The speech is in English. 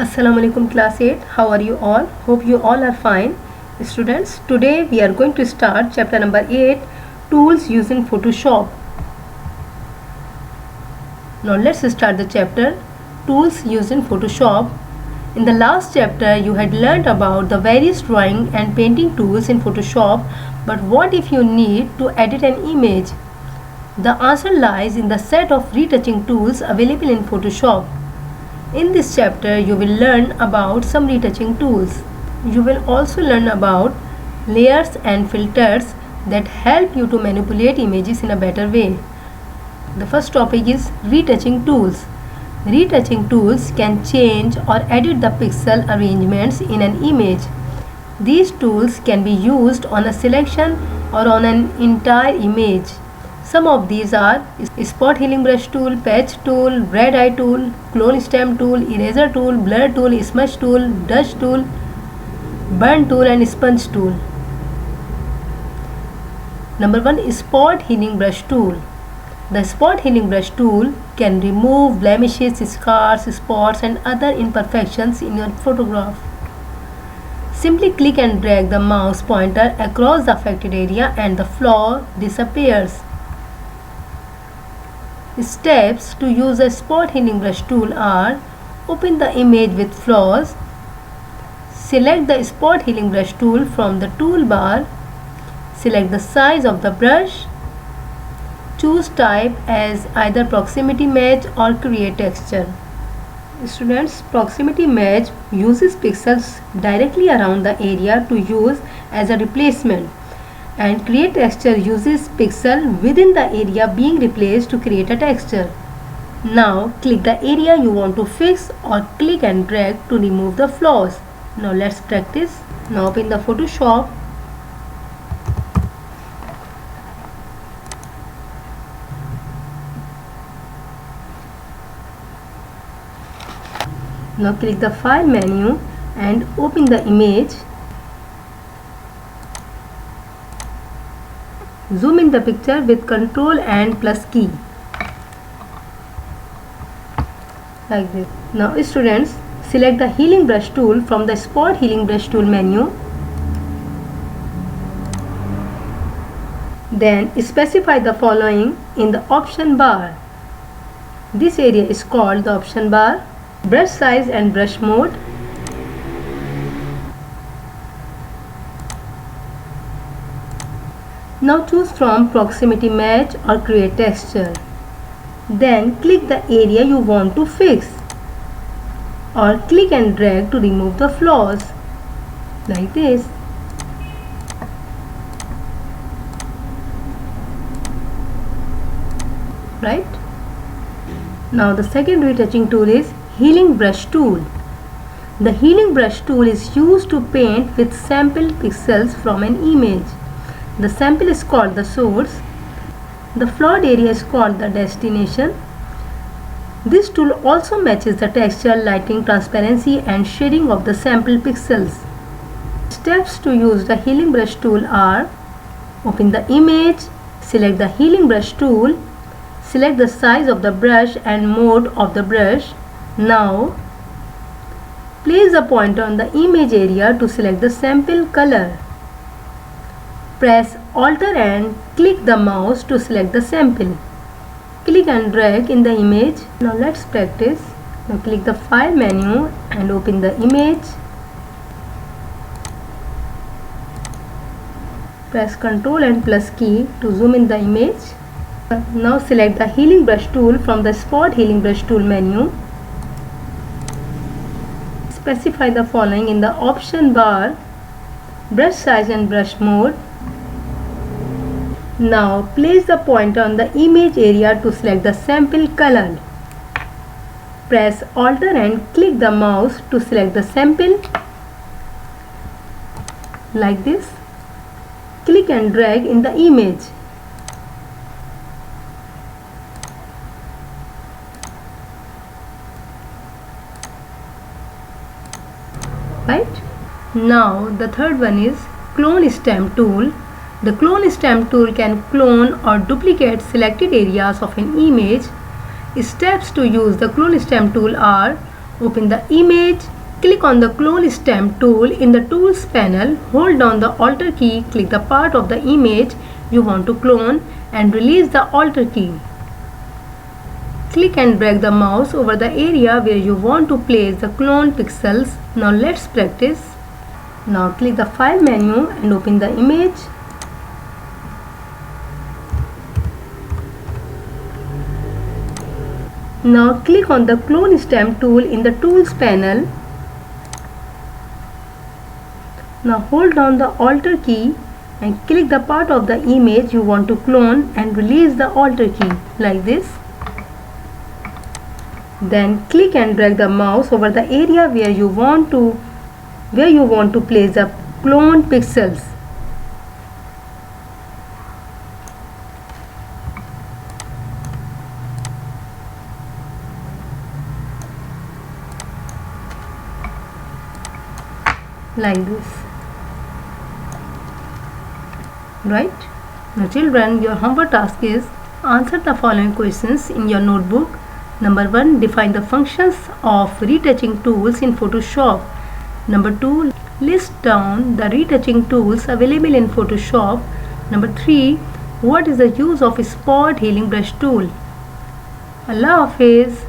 Assalamu alaikum class 8. How are you all? Hope you all are fine. Students, today we are going to start chapter number 8, tools used in Photoshop. Now let's start the chapter, tools used in Photoshop. In the last chapter you had learned about the various drawing and painting tools in Photoshop, but what if you need to edit an image? The answer lies in the set of retouching tools available in Photoshop. In this chapter, you will learn about some retouching tools. You will also learn about layers and filters that help you to manipulate images in a better way. The first topic is retouching tools. Retouching tools can change or edit the pixel arrangements in an image. These tools can be used on a selection or on an entire image. Some of these are spot healing brush tool, patch tool, red eye tool, clone stamp tool, eraser tool, blur tool, smudge tool, dust tool, burn tool and sponge tool. Number 1, spot healing brush tool. The spot healing brush tool can remove blemishes, scars, spots and other imperfections in your photograph. Simply click and drag the mouse pointer across the affected area and the flaw disappears. Steps to use a spot healing brush tool are: open the image with flaws, select the spot healing brush tool from the toolbar, select the size of the brush, choose type as either proximity match or create texture. Students, proximity match uses pixels directly around the area to use as a replacement, and create texture uses pixel within the area being replaced to create a texture. Now click the area you want to fix or click and drag to remove the flaws. Now let's practice. Now open the Photoshop. Now click the file menu and open the image. Zoom in the picture with Ctrl and plus key, like this. Now students, select the healing brush tool from the spot healing brush tool menu. Then specify the following in the option bar. This area is called the option bar. Brush size and brush mode. Now choose from proximity match or create texture. Then click the area you want to fix or click and drag to remove the flaws, like this. Right? Now the second retouching tool is healing brush tool. The healing brush tool is used to paint with sample pixels from an image. The sample is called the source. The flawed area is called the destination. This tool also matches the texture, lighting, transparency and shading of the sample pixels. Steps to use the healing brush tool are: open the image, select the healing brush tool, select the size of the brush and mode of the brush. Now place the pointer on the image area to select the sample color. Press Alt and click the mouse to select the sample. Click and drag in the image. Now let's practice. Now click the file menu and open the image. Press Ctrl and plus key to zoom in the image. Now select the healing brush tool from the spot healing brush tool menu. Specify the following in the option bar: brush size and brush mode. Now place the pointer on the image area to select the sample color. Press Alt and click the mouse to select the sample, like this. Click and drag in the image. Right? Now the third one is clone stamp tool. The clone stamp tool can clone or duplicate selected areas of an image. Steps to use the clone stamp tool are: Open the image. Click on the Clone Stamp tool in the Tools panel. Hold down the Alter key. Click the part of the image you want to clone and release the Alter key. Click and drag the mouse over the area where you want to place the clone pixels. Now let's practice. Now click the File menu and open the image. Now click on the Clone Stamp tool in the Tools panel. Now hold down the Alter key and click the part of the image you want to clone and release the Alter key like this. Then click and drag the mouse over the area where you want to place the clone pixels. Like this. Right? Now children, your homework task is answer the following questions in your notebook. Number 1. Define the functions of retouching tools in Photoshop. Number 2. List down the retouching tools available in Photoshop. Number 3. What is the use of a spot healing brush tool? Allah Hafiz.